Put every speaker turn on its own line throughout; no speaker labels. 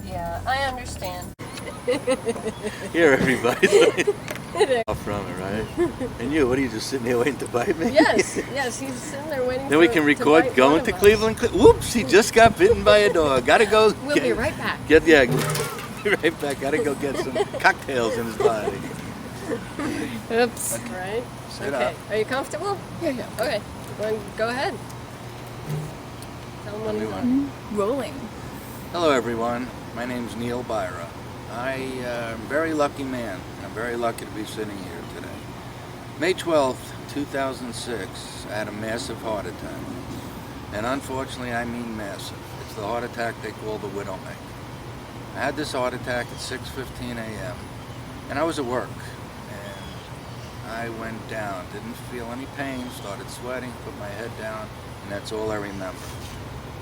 Yeah, I understand.
Here, everybody. Off from it, right? And you, what are you just sitting here waiting to bite me?
Yes, he's sitting there waiting.
Then we can record going to Cleveland. Whoops, he just got bitten by a dog. Gotta go.
We'll be right back.
Be right back. Gotta go get some cocktails in his body.
Oops. Right.
Sit
okay.
up.
Are you comfortable?
Yeah.
Okay. Well, go ahead. Tell them when you're
Rolling.
Hello, everyone. My name's Neal Bira. I am a very lucky man. I'm very lucky to be sitting here today. May 12th, 2006, I had a massive heart attack. And unfortunately, I mean massive. It's the heart attack they call the widowmaker. I had this heart attack at 6:15 a.m. and I was at work. And I went down, didn't feel any pain, started sweating, put my head down, and that's all I remember.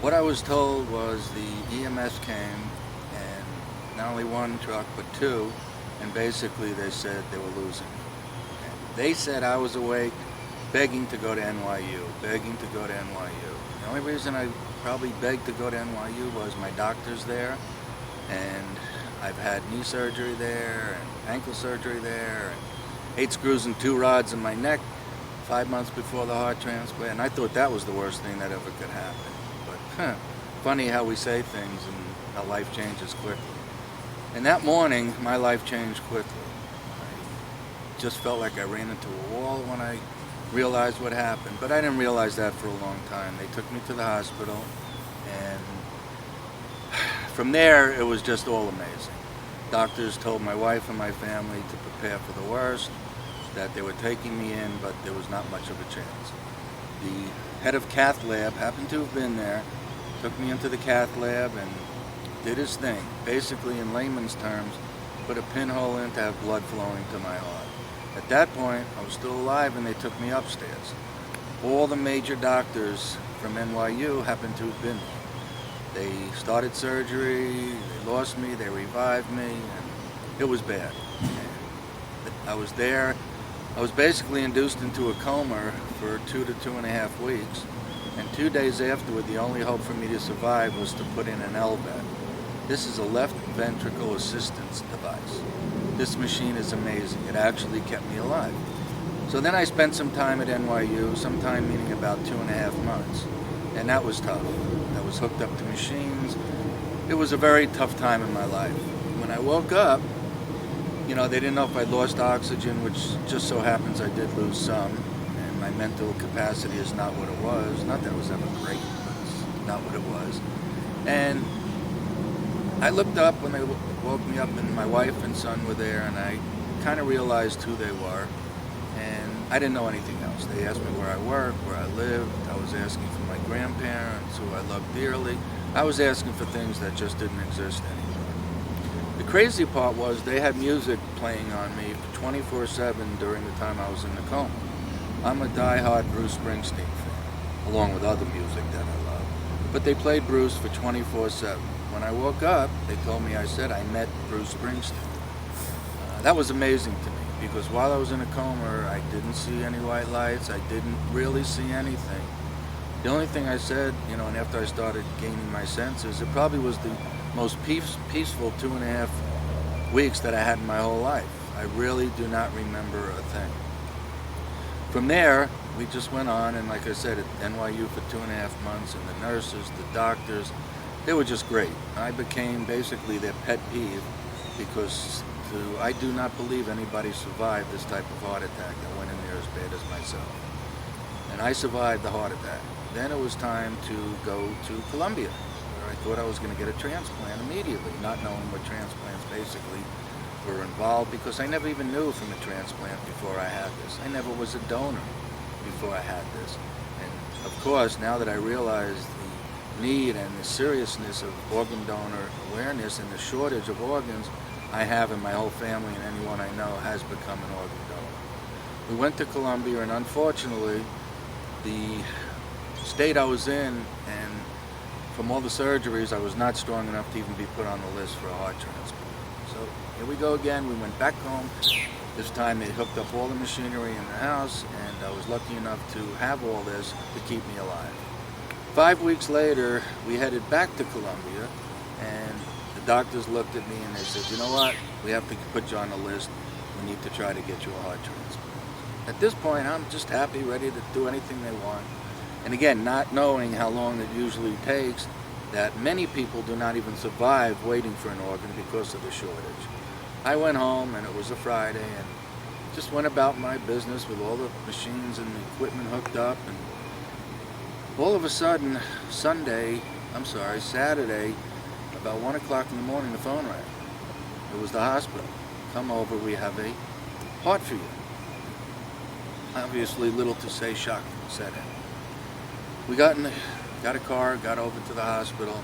What I was told was the EMS came, and not only one truck, but two, and basically they said they were losing me. They said I was awake, begging to go to NYU, begging to go to NYU. The only reason I probably begged to go to NYU was my doctor's there, and I've had knee surgery there, and ankle surgery there, and 8 screws and 2 rods in my neck 5 months before the heart transplant, and I thought that was the worst thing that ever could happen. But funny how we say things and how life changes quickly. And that morning, my life changed quickly. I just felt like I ran into a wall when I realized what happened, but I didn't realize that for a long time. They took me to the hospital, and from there, it was just all amazing. Doctors told my wife and my family to prepare for the worst, that they were taking me in, but there was not much of a chance. The head of cath lab happened to have been there, took me into the cath lab and did his thing. Basically, in layman's terms, put a pinhole in to have blood flowing to my heart. At that point, I was still alive and they took me upstairs. All the major doctors from NYU happened to have been there. They started surgery, they lost me, they revived me, and it was bad. I was there. I was basically induced into a coma for 2 to 2.5 weeks, and 2 days afterward, the only hope for me to survive was to put in an LVAD. This is a left ventricle assistance device. This machine is amazing. It actually kept me alive. So then I spent some time at NYU, some time meaning about 2.5 months, and that was tough. I was hooked up to machines. It was a very tough time in my life. When I woke up, you know, they didn't know if I lost oxygen, which just so happens I did lose some, and my mental capacity is not what it was. Not that it was ever great, but it's not what it was. And I looked up when they woke me up, and my wife and son were there, and I kind of realized who they were, and I didn't know anything else. They asked me where I worked, where I lived. I was asking for my grandparents, who I loved dearly. I was asking for things that just didn't exist anymore. The crazy part was they had music playing on me 24/7 during the time I was in the coma. I'm a die-hard Bruce Springsteen fan, along with other music that I love. But they played Bruce for 24/7. When I woke up, they told me, I met Bruce Springsteen. That was amazing to me, because while I was in a coma, I didn't see any white lights. I didn't really see anything. The only thing I said, and after I started gaining my senses, it probably was the most peaceful 2.5 weeks that I had in my whole life. I really do not remember a thing. From there, we just went on, and like I said, at NYU for 2.5 months, and the nurses, the doctors, they were just great. I became basically their pet peeve, because I do not believe anybody survived this type of heart attack that went in there as bad as myself. And I survived the heart attack. Then it was time to go to Columbia, where I thought I was going to get a transplant immediately, not knowing what transplants basically were involved, because I never even knew from a transplant before I had this. I never was a donor before I had this. And of course, now that I realize the need and the seriousness of organ donor awareness and the shortage of organs I have, in my whole family and anyone I know has become an organ donor. We went to Columbia, and unfortunately, the state I was in, and from all the surgeries, I was not strong enough to even be put on the list for a heart transplant. So here we go again. We went back home. This time they hooked up all the machinery in the house, and I was lucky enough to have all this to keep me alive. 5 weeks later, we headed back to Columbia, and the doctors looked at me and they said, you know what, we have to put you on the list. We need to try to get you a heart transplant. At this point, I'm just happy, ready to do anything they want. And again, not knowing how long it usually takes, that many people do not even survive waiting for an organ because of the shortage. I went home, and it was a Friday, and just went about my business with all the machines and the equipment hooked up, and all of a sudden, Saturday, about 1 o'clock in the morning, the phone rang. It was the hospital. Come over, we have a heart for you. Obviously, little to say, shock set in. We got a car, got over to the hospital,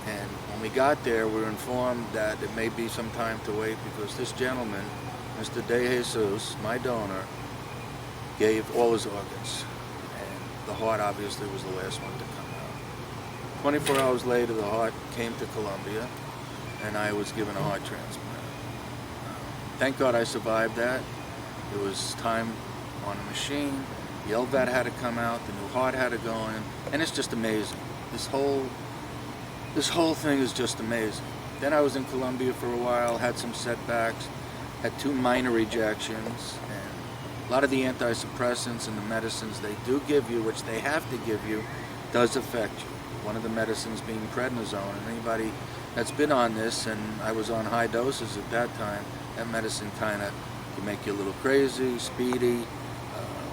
and when we got there, we were informed that it may be some time to wait because this gentleman, Mr. De Jesus, my donor, gave all his organs, and the heart obviously was the last one to come out. 24 hours later, the heart came to Colombia, and I was given a heart transplant. Thank God I survived that. It was time on a machine. The LVAD had to come out, the new heart had to go in, and it's just amazing. This whole thing is just amazing. Then I was in Colombia for a while, had some setbacks, had 2 minor rejections, and a lot of the antisuppressants and the medicines they do give you, which they have to give you, does affect you. One of the medicines being prednisone, and anybody that's been on this, and I was on high doses at that time, that medicine kind of can make you a little crazy, speedy.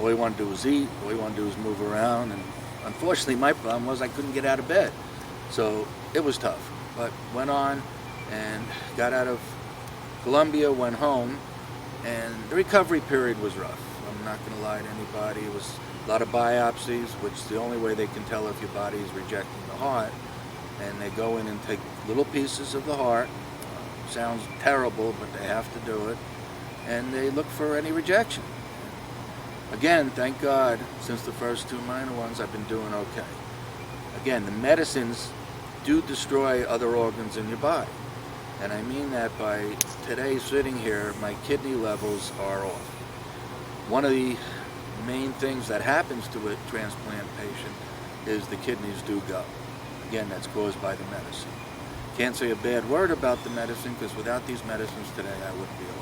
All you want to do is eat, all you want to do is move around, and unfortunately my problem was I couldn't get out of bed. So it was tough, but went on and got out of Colombia, went home, and the recovery period was rough. I'm not going to lie to anybody. It was a lot of biopsies, which is the only way they can tell if your body is rejecting the heart, and they go in and take little pieces of the heart. Sounds terrible, but they have to do it, and they look for any rejection. Again, thank God, since the first 2 minor ones, I've been doing okay. Again, the medicines do destroy other organs in your body. And I mean that by today sitting here, my kidney levels are off. One of the main things that happens to a transplant patient is the kidneys do go. Again, that's caused by the medicine. Can't say a bad word about the medicine, because without these medicines today, I wouldn't be alive.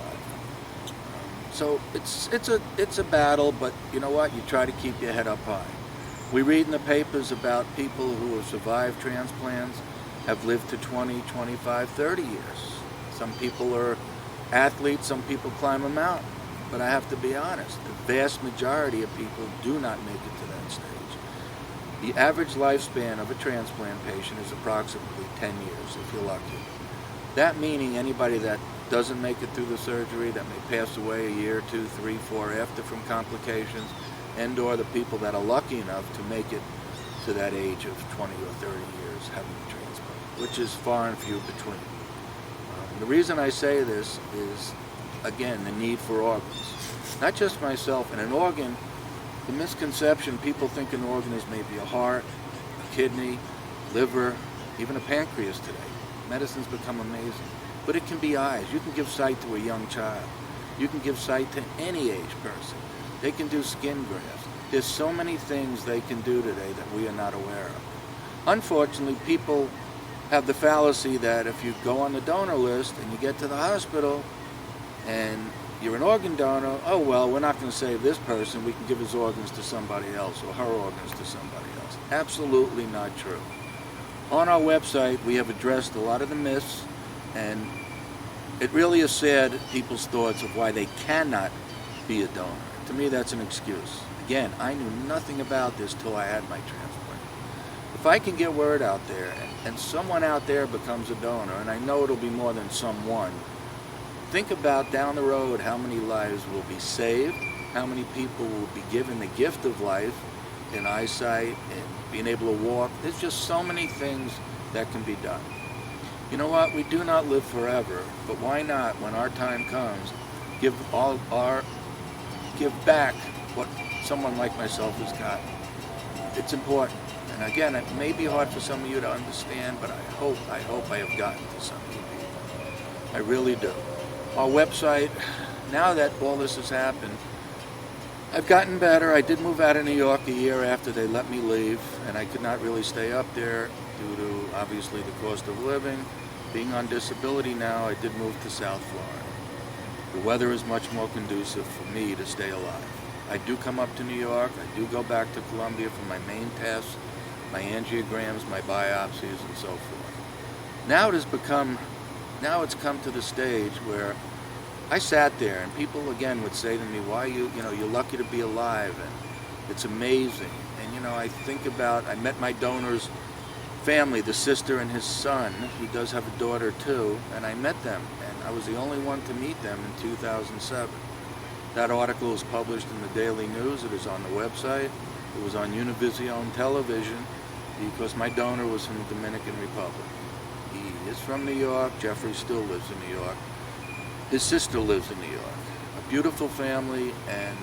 So it's a battle, but you know what? You try to keep your head up high. We read in the papers about people who have survived transplants, have lived to 20, 25, 30 years. Some people are athletes, some people climb a mountain. But I have to be honest, the vast majority of people do not make it to that stage. The average lifespan of a transplant patient is approximately 10 years, if you're lucky. That meaning anybody that doesn't make it through the surgery, that may pass away a year, 2, 3, 4 after from complications, and or the people that are lucky enough to make it to that age of 20 or 30 years having a transplant, which is far and few between. The reason I say this is, again, the need for organs. Not just myself, and an organ, the misconception, people think an organ is maybe a heart, a kidney, liver, even a pancreas today. Medicine's become amazing. But it can be eyes. You can give sight to a young child. You can give sight to any age person. They can do skin grafts. There's so many things they can do today that we are not aware of. Unfortunately, people have the fallacy that if you go on the donor list and you get to the hospital and you're an organ donor, oh well, we're not going to save this person, we can give his organs to somebody else or her organs to somebody else. Absolutely not true. On our website, we have addressed a lot of the myths, and it really is sad people's thoughts of why they cannot be a donor. To me, that's an excuse. Again, I knew nothing about this till I had my transplant. If I can get word out there and someone out there becomes a donor, and I know it'll be more than someone, think about down the road how many lives will be saved, how many people will be given the gift of life in eyesight and being able to walk. There's just so many things that can be done. You know what? We do not live forever, but why not, when our time comes, give back what someone like myself has got. It's important. And again, it may be hard for some of you to understand, but I hope I have gotten to some of you people. I really do. Our website, now that all this has happened, I've gotten better. I did move out of New York a year after they let me leave, and I could not really stay up there due to, obviously, the cost of living. being on disability now, I did move to South Florida. The weather is much more conducive for me to stay alive. I do come up to New York. I do go back to Columbia for my main tests, my angiograms, my biopsies, and so forth. Now it's come to the stage where I sat there and people again would say to me, why you're lucky to be alive, and it's amazing. And I think about, I met my donor's family, the sister and his son. He does have a daughter too, and I met them, and I was the only one to meet them in 2007. That article was published in the Daily News. It is on the website. It was on Univision television because my donor was from the Dominican Republic. He is from New York. Jeffrey still lives in New York. His sister lives in New York. A beautiful family, and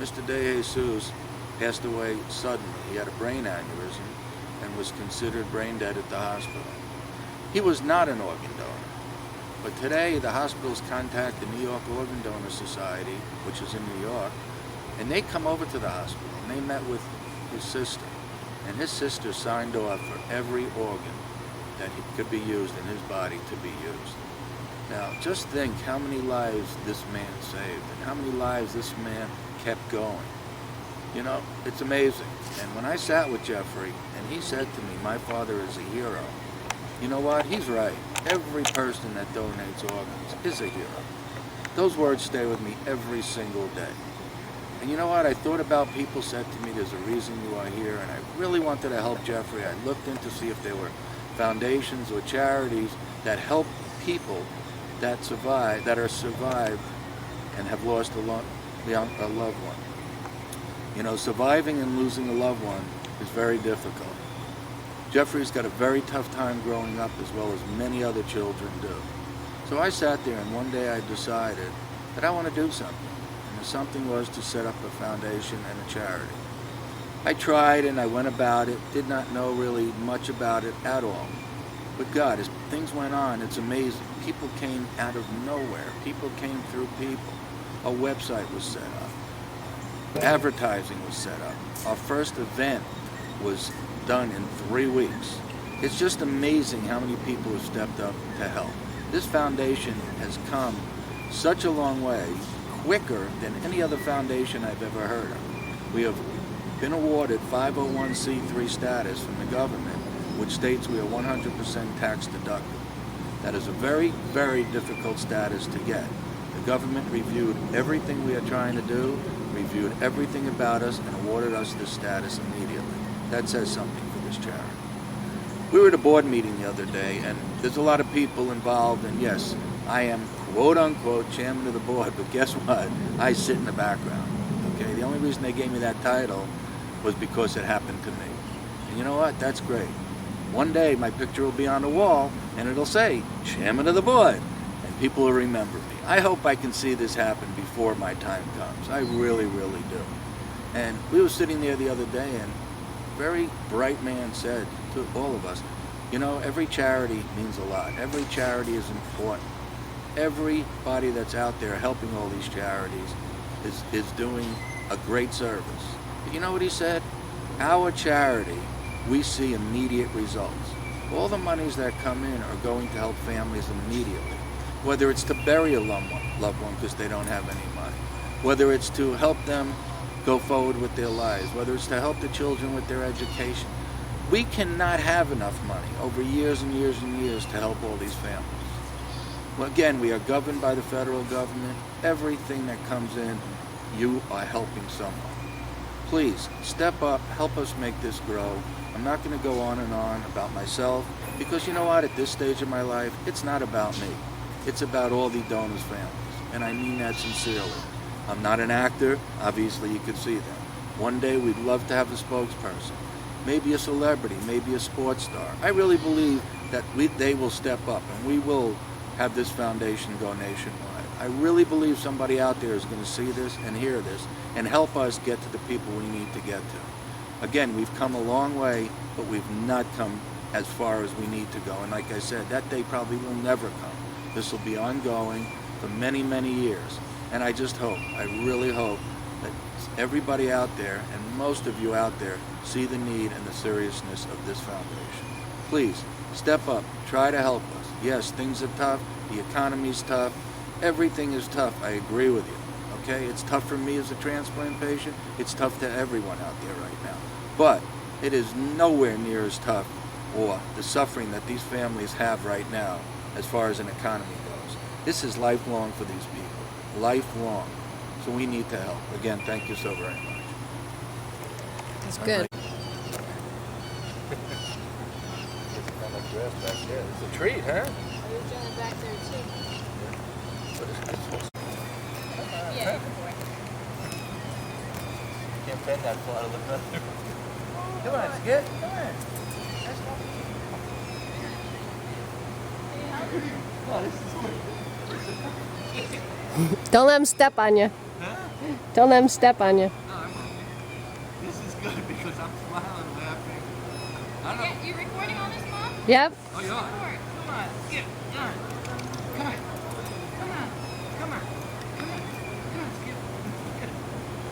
Mr. De Jesus passed away suddenly. He had a brain aneurysm and was considered brain dead at the hospital. He was not an organ donor. But today, the hospitals contact the New York Organ Donor Society, which is in New York, and they come over to the hospital, and they met with his sister. And his sister signed off for every organ that could be used in his body to be used. Now, just think how many lives this man saved, and how many lives this man kept going. It's amazing. And when I sat with Jeffrey, and he said to me, my father is a hero, you know what? He's right. Every person that donates organs is a hero. Those words stay with me every single day. And you know what? I thought about people said to me, there's a reason you are here, and I really wanted to help Jeffrey. I looked in to see if there were foundations or charities that help people that are survived and have lost a loved one. Surviving and losing a loved one is very difficult. Jeffrey's got a very tough time growing up, as well as many other children do. So I sat there, and one day I decided that I want to do something. And the something was to set up a foundation and a charity. I tried and I went about it, did not know really much about it at all. But God, as things went on, it's amazing. People came out of nowhere. People came through people. A website was set up. Advertising was set up. Our first event was done in 3 weeks. It's just amazing how many people have stepped up to help. This foundation has come such a long way, quicker than any other foundation I've ever heard of. We have been awarded 501c3 status from the government, which states we are 100% tax deductible. That is a very, very difficult status to get. The government reviewed everything we are trying to do, reviewed everything about us, and awarded us this status immediately. That says something for this charity. We were at a board meeting the other day, and there's a lot of people involved, and yes, I am quote-unquote chairman of the board, but guess what? I sit in the background, okay? The only reason they gave me that title was because it happened to me. And you know what? That's great. One day, my picture will be on the wall, and it'll say, chairman of the board, and people will remember me. I hope I can see this happen before my time comes. I really, really do. And we were sitting there the other day, and a very bright man said to all of us, every charity means a lot. Every charity is important. Everybody that's out there helping all these charities is doing a great service. But you know what he said? Our charity, we see immediate results. All the monies that come in are going to help families immediately. Whether it's to bury a loved one because they don't have any money, whether it's to help them go forward with their lives, whether it's to help the children with their education. We cannot have enough money over years and years and years to help all these families. Well, again, we are governed by the federal government. Everything that comes in, you are helping someone. Please, step up, help us make this grow. I'm not going to go on and on about myself, because you know what, at this stage of my life, it's not about me. It's about all the donors' families, and I mean that sincerely. I'm not an actor. Obviously, you could see that. One day, we'd love to have a spokesperson, maybe a celebrity, maybe a sports star. I really believe that they will step up, and we will have this foundation go nationwide. I really believe somebody out there is going to see this and hear this and help us get to the people we need to get to. Again, we've come a long way, but we've not come as far as we need to go. And like I said, that day probably will never come. This will be ongoing for many, many years. And I just hope, I really hope, that everybody out there, and most of you out there, see the need and the seriousness of this foundation. Please, step up, try to help us. Yes, things are tough. The economy's tough. Everything is tough. I agree with you. Okay? It's tough for me as a transplant patient. It's tough to everyone out there right now. But it is nowhere near as tough or the suffering that these families have right now as far as an economy goes. This is lifelong for these people. Lifelong. So we need to help. Again, thank you so very much.
That's good.
It's a treat, huh?
Are you doing it back there too?
What is this?
Yeah, good boy.
Can't bend that far to look up there. Come on, Skip. Come on. Oh, this is good.
Don't let him step on you.
Huh?
Don't let him step on you.
No, I won't. This is good because I'm smiling, laughing. I don't know.
Yeah, you recording all this, Mom?
Yep.
Oh, you are?
Record.
Come on, Skip. Come on. Come on. Come on. Come on. Come on. Come on, Skip.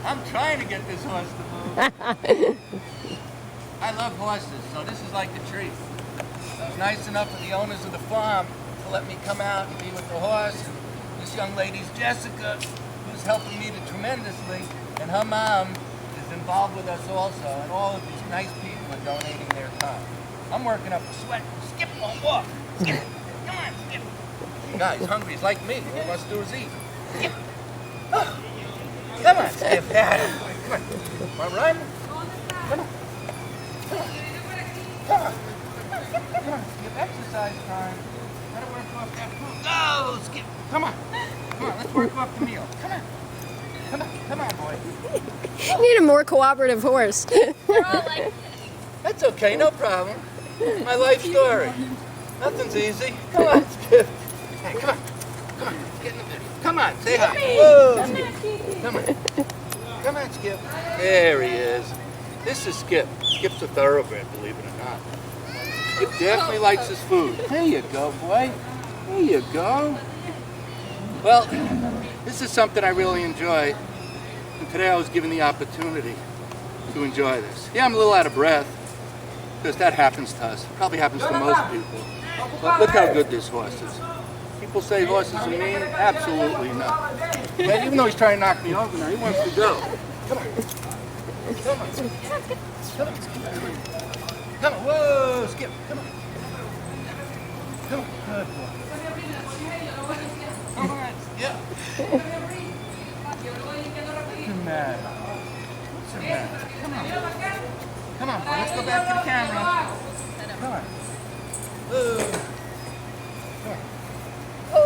I'm trying to get this horse to move. I love horses, so this is like a treat. It was nice enough for the owners of the farm to let me come out and be with the horse. And this young lady's Jessica, who's helping me tremendously, and her mom is involved with us also, and all of these nice people are donating their time. I'm working up a sweat. Skip won't walk. Skip. Come on, Skip. God, he's hungry. He's like me. All he wants to do is eat. Skip. Oh. Come on, Skip. Come on. Want to run? Come on. Come on. Come on. Come on, Skip. Exercise time. Gotta work off that food. Go, Skip. Come on. Come on, let's work off the meal. Come on. Come on. Come on, boy.
You need a more cooperative horse.
They're all like,
That's okay, no problem. My life story. Nothing's easy. Come on, Skip. Hey, come on. Come on. Get in the video. Come on, say hi. Whoa, Skip. Come on. Come on, Skip. There he is. This is Skip. Skip's a thoroughbred, believe it or not. Skip definitely likes his food. There you go, boy. There you go. Well, this is something I really enjoy. And today I was given the opportunity to enjoy this. Yeah, I'm a little out of breath, because that happens to us. Probably happens to most people. But look how good this horse is. People say horses are mean. Absolutely not. And even though he's trying to knock me over now, he wants to go. Come on. Come on. Come on. Come on. Whoa, Skip. Come on. Come on. Good boy. Come on, Skip. What's the matter? What's the matter? Come on. Come on, boy. Let's go back to the camera. Come on. Whoa. Come on.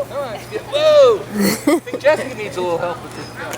Come on, Skip. Whoa! I think Jessica needs a little help with this guy.